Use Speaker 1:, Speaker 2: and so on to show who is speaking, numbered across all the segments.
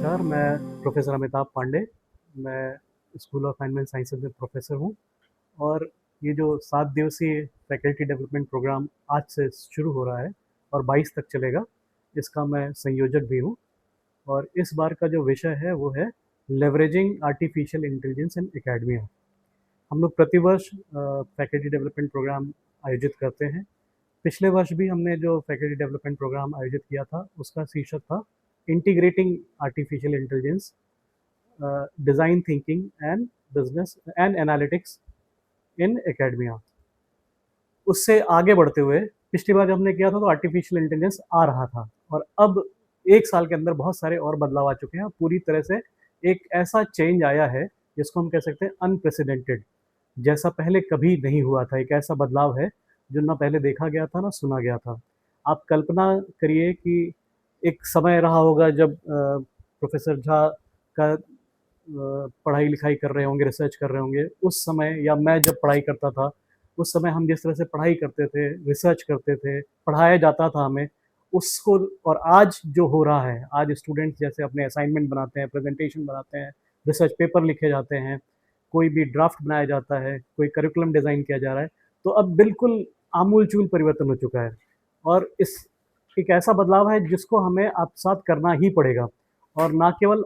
Speaker 1: नमस्कार, मैं प्रोफ़ेसर अमिताभ पांडे। मैं स्कूल ऑफ एनवायरनमेंट साइंसेज़ में प्रोफ़ेसर हूँ और ये जो 7 दिवसीय फैकल्टी डेवलपमेंट प्रोग्राम आज से शुरू हो रहा है और 22 तक चलेगा, इसका मैं संयोजक भी हूँ। और इस बार का जो विषय है वो है लेवरेजिंग आर्टिफिशियल इंटेलिजेंस इन एकेडमिया। हम लोग प्रतिवर्ष फैकल्टी डेवलपमेंट प्रोग्राम आयोजित करते हैं। पिछले वर्ष भी हमने जो फैकल्टी डेवलपमेंट प्रोग्राम आयोजित किया था, उसका शीर्षक था integrating artificial intelligence, design thinking and business and analytics in academia. उससे आगे बढ़ते हुए पिछली बार जब हमने किया था तो आर्टिफिशियल इंटेलिजेंस आ रहा था और अब 1 साल के अंदर बहुत सारे और बदलाव आ चुके हैं। पूरी तरह से एक ऐसा चेंज आया है जिसको हम कह सकते हैं अनप्रेसिडेंटेड, जैसा पहले कभी नहीं हुआ था। एक ऐसा बदलाव है जो ना पहले देखा गया था, ना सुना गया था। आप कल्पना करिए कि एक समय रहा होगा जब प्रोफ़ेसर झा का पढ़ाई-लिखाई कर रहे होंगे, रिसर्च कर रहे होंगे। उस समय या मैं जब पढ़ाई करता था, उस समय हम जिस तरह से पढ़ाई करते थे, रिसर्च करते थे, पढ़ाया जाता था हमें, उसको और आज जो हो रहा है, आज स्टूडेंट्स जैसे अपने असाइनमेंट बनाते हैं, प्रेज़ेंटेशन बनाते हैं, रिसर्च पेपर लिखे जाते हैं, कोई भी ड्राफ्ट बनाया जाता है, कोई करिकुलम डिज़ाइन किया जा रहा है, तो अब बिल्कुल आमूल-चूल परिवर्तन हो चुका है। और इस एक ऐसा बदलाव है जिसको हमें आत्मसात करना ही पड़ेगा और ना केवल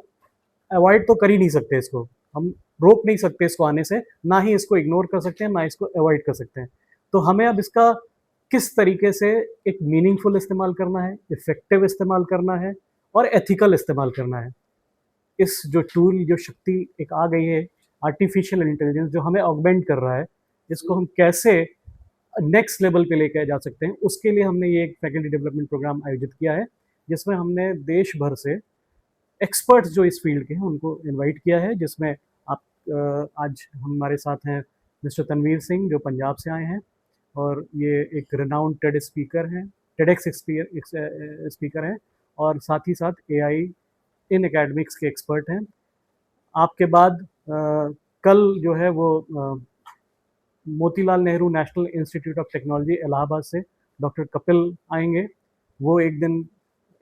Speaker 1: अवॉइड तो कर ही नहीं सकते इसको, हम रोक नहीं सकते इसको आने से, ना ही इसको इग्नोर कर सकते हैं, ना इसको अवॉइड कर सकते हैं। तो हमें अब इसका किस तरीके से एक मीनिंगफुल इस्तेमाल करना है, इफ़ेक्टिव इस्तेमाल करना है और एथिकल इस्तेमाल करना है। इस जो टूल, जो शक्ति एक आ गई है, आर्टिफ़िशियल इंटेलिजेंस जो हमें ऑगमेंट कर रहा है, इसको हम कैसे नेक्स्ट लेवल पे लेके जा सकते हैं, उसके लिए हमने ये एक फैकल्टी डेवलपमेंट प्रोग्राम आयोजित किया है, जिसमें हमने देश भर से एक्सपर्ट्स जो इस फील्ड के हैं उनको इनवाइट किया है, जिसमें आप आज हमारे साथ हैं मिस्टर तनवीर सिंह जो पंजाब से आए हैं और ये एक रिनाउंड टेड स्पीकर हैं, टेडेक्स स्पीकर हैं और साथ ही साथ एआई इन एकेडमिक्स के एक्सपर्ट हैं। आपके बाद कल जो है वो Motilal Nehru national institute of technology Allahabad से डॉक्टर कपिल आएंगे, वो एक दिन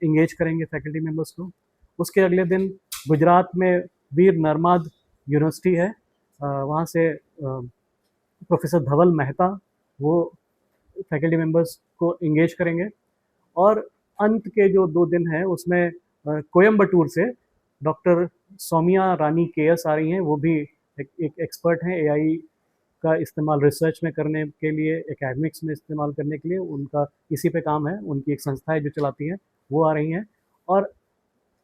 Speaker 1: इंगेज करेंगे फैकल्टी मेंबर्स को। उसके अगले दिन गुजरात में वीर नर्मद यूनिवर्सिटी है, वहाँ से प्रोफेसर धवल मेहता वो फैकल्टी मेंबर्स को इंगेज करेंगे। और अंत के जो 2 दिन हैं उसमें कोयम्बटूर से डॉक्टर सौम्या रानी केएस आ रही हैं, वो भी एक एक्सपर्ट हैं एआई का इस्तेमाल रिसर्च में करने के लिए, एकेडमिक्स में इस्तेमाल करने के लिए, उनका इसी पे काम है, उनकी एक संस्था है जो चलाती हैं, वो आ रही हैं। और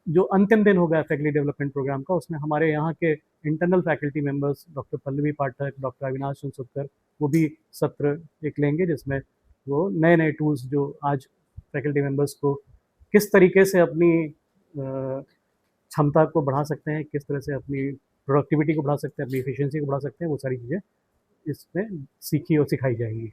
Speaker 1: जो अंतिम दिन होगा फैकल्टी डेवलपमेंट प्रोग्राम का, उसमें हमारे यहाँ के internal faculty members doctor Pallavi Pathak, doctor Avinash Sunsukkar, वो भी सत्र एक लेंगे, जिसमें वो नए-नए टूल्स जो आज फैकल्टी मेंबर्स को किस तरीके से अपनी क्षमता को बढ़ा सकते हैं, किस तरह से अपनी प्रोडक्टिविटी को बढ़ा सकते हैं, अपनी एफिशिएंसी को बढ़ा सकते हैं, वो सारी चीज़ें इसमें सीखी और सिखाई जाएँगी।